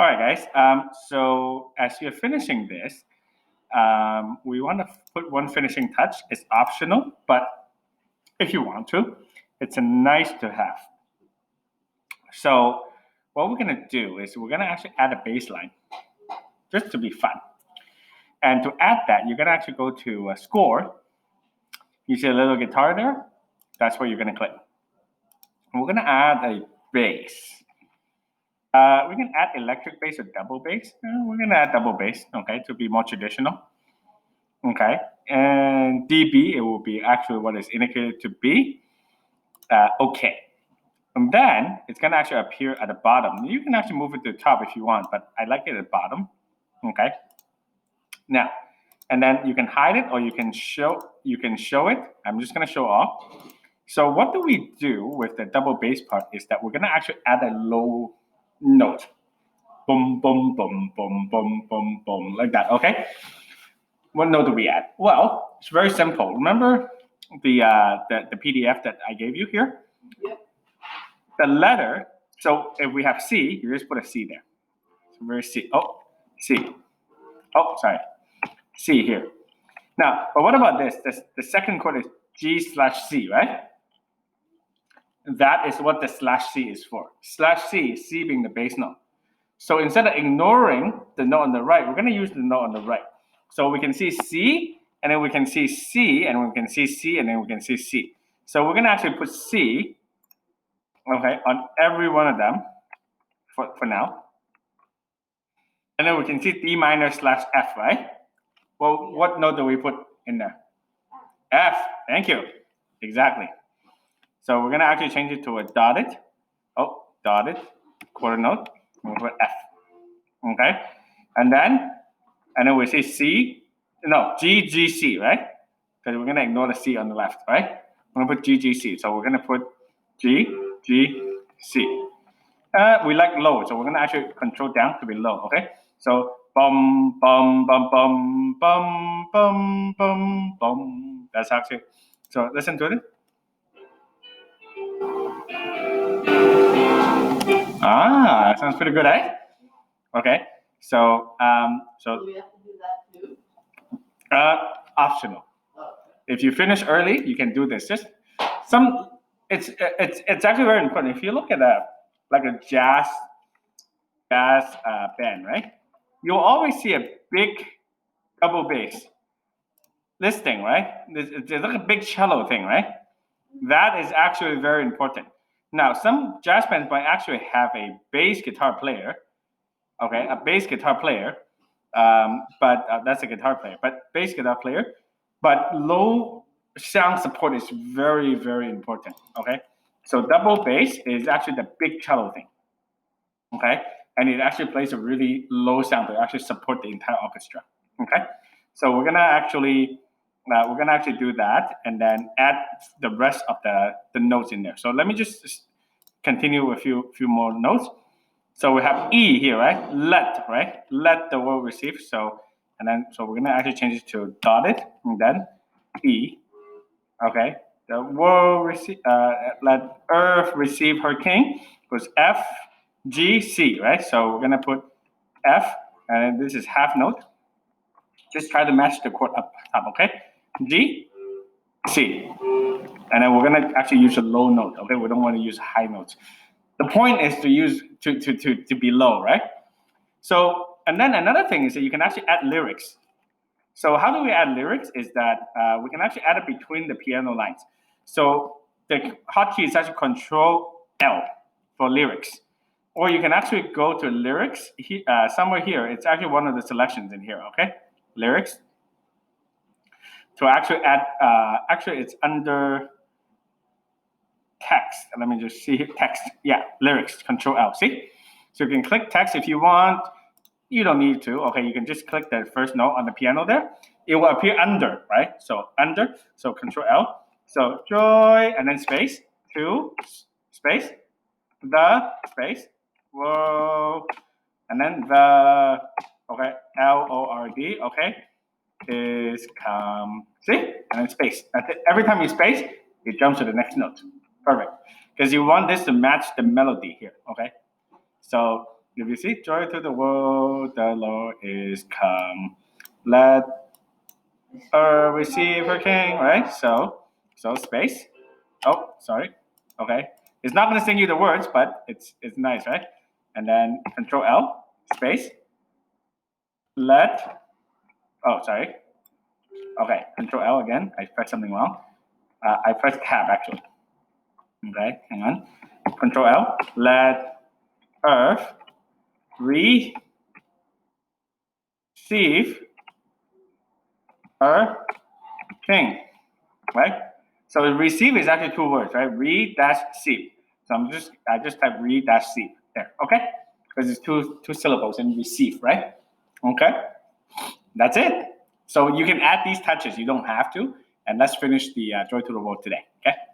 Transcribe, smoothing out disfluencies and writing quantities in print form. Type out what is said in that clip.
All right, guys. So as you're finishing this, we want to put one finishing touch. It's optional, but if you want to, it's a nice to have. So what we're gonna do is we're gonna actually add a bass line, just to be fun. And to add that, you're gonna actually go to score. You see a little guitar there? That's where you're gonna click. And we're gonna add a bass. We can add electric bass or double bass. We're gonna add double bass, okay, to be more traditional. Okay, and dB, it will be actually what is indicated to be. Okay, and then it's gonna actually appear at the bottom. You can actually move it to the top if you want, but I like it at the bottom. Okay. Now, and then you can hide it or you can show it. I'm just gonna show off. So what do we do with the double bass part is that we're gonna actually add a low note. Boom, boom, boom, boom, boom, boom, boom, like that, okay? What note do we add? Well, it's very simple. Remember the PDF that I gave you here? Yep. The letter, so if we have C, you just put a C there. So where's C? Oh, C. Oh, sorry. C here. Now, but what about this? The second chord is G/C, right? That is what the /C is for. /C, C being the bass note. So instead of ignoring the note on the right, we're going to use the note on the right. So we can see C, and then we can see C, and we can see C, and then we can see C. So we're going to actually put C, okay, on every one of them for now. And then we can see D minor / F, right? Well, what note do we put in there? F, thank you. Exactly. So we're going to actually change it to a dotted quarter note. We'll put F, okay? And then we say C, no, G, G, C, right? Because we're going to ignore the C on the left, right? We're going to put G, G, C. So we're going to put G, G, C. We like low, so we're going to actually control down to be low, okay? So bum, bum, bum, bum, bum, bum, bum, bum. That's actually, so listen to it. Ah, sounds pretty good, eh? Okay, so Do we have to do that too? Optional. Oh. If you finish early, you can do this. Just it's actually very important. If you look at a jazz band, right? You'll always see a big double bass. This thing, right? There's like a big cello thing, right? That is actually very important. Now, some jazz bands might actually have a bass guitar player, okay, a bass guitar player, but that's a guitar player, but bass guitar player, but low sound support is very, very important, okay? So double bass is actually the big cello thing, okay? And it actually plays a really low sound to actually support the entire orchestra, okay? So we're gonna actually do that and then add the rest of the notes in there. So let me just continue with a few more notes. So we have E here, right? Right? Let the word receive. So we're gonna actually change it to dotted and then E. Okay. The world receive. Let Earth receive her king was F, G, C, right? So we're gonna put F, and this is half note. Just try to match the chord up top, okay? G, C. And then we're gonna actually use a low note, okay? We don't want to use high notes. The point is to use to be low, right? So, and then another thing is that you can actually add lyrics. So how do we add lyrics is that we can actually add it between the piano lines. So the hotkey is actually Control L for lyrics. Or you can actually go to lyrics somewhere here. It's actually one of the selections in here, okay? Lyrics. To actually add, actually it's under text. Let me just see here, text. Yeah, lyrics, Control L, see? So you can click text if you want. You don't need to, okay? You can just click the first note on the piano there. It will appear under, right? So under, so Control L. So joy, and then space, to, space, the, space, whoa, and then the, okay, Lord, okay, is come, see? And then space. Every time you space, it jumps to the next note. Perfect. Because you want this to match the melody here, okay? So if you see, joy to the world, the Lord is come. Let her receive her king, right? So space. Oh, sorry. Okay. It's not going to sing you the words, but it's nice, right? And then Control L, space. Let, oh, sorry. Okay, Control L again. I pressed something wrong. I pressed tab actually. Okay, hang on. Control L. Let earth receive her king, right? So receive is actually two words, right? Re-seep. So I just type re-seep there, okay? Because it's two syllables in receive, right? Okay, that's it. So you can add these touches. You don't have to. And let's finish the Joy to the World today, okay?